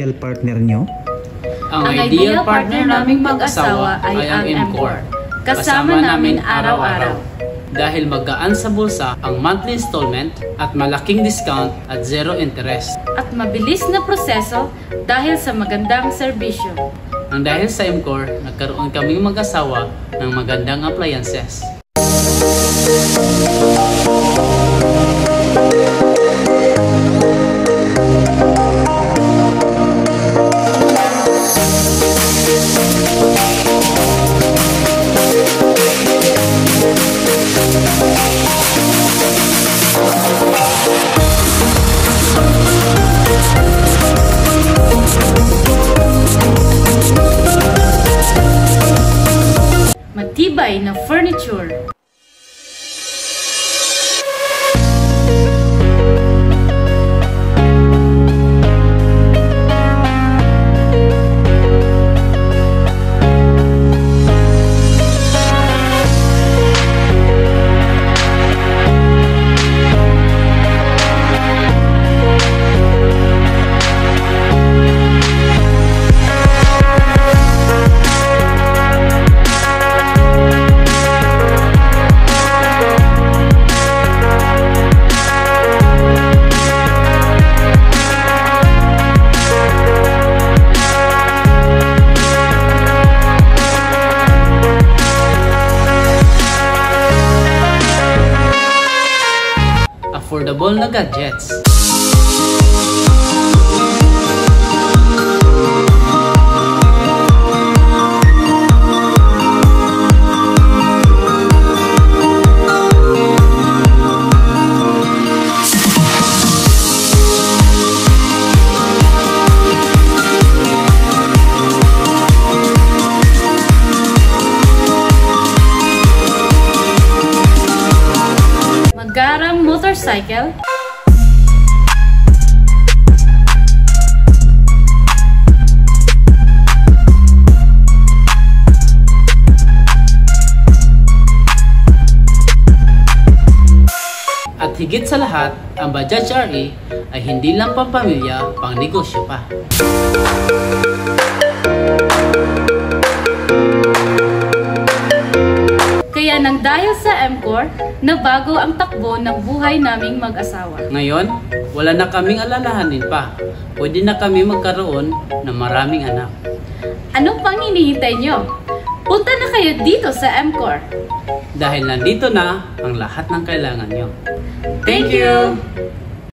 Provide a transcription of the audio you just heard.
ideal partner nyo? Ang ideal partner naming mag-asawa ay ang M-Core. Kasama namin araw-araw. Dahil magaan sa bulsa ang monthly installment at malaking discount at zero interest. At mabilis na proseso dahil sa magandang serbisyo. Ang dahil sa M-Core, nagkaroon kaming mag-asawa ng magandang appliances. Matibay na furniture. Affordable na gadgets. Garang motorcycle. At higit sa lahat, ang Bajaj RE ay hindi lang pampamilya, pang negosyo pa. Kaya nang dahil sa M-Core, nabago ang takbo ng buhay naming mag-asawa. Ngayon, wala na kaming alalahanin pa. Pwede na kami magkaroon ng maraming anak. Anong pang hinihintay nyo? Punta na kayo dito sa M-Core. Dahil nandito na ang lahat ng kailangan nyo. Thank you!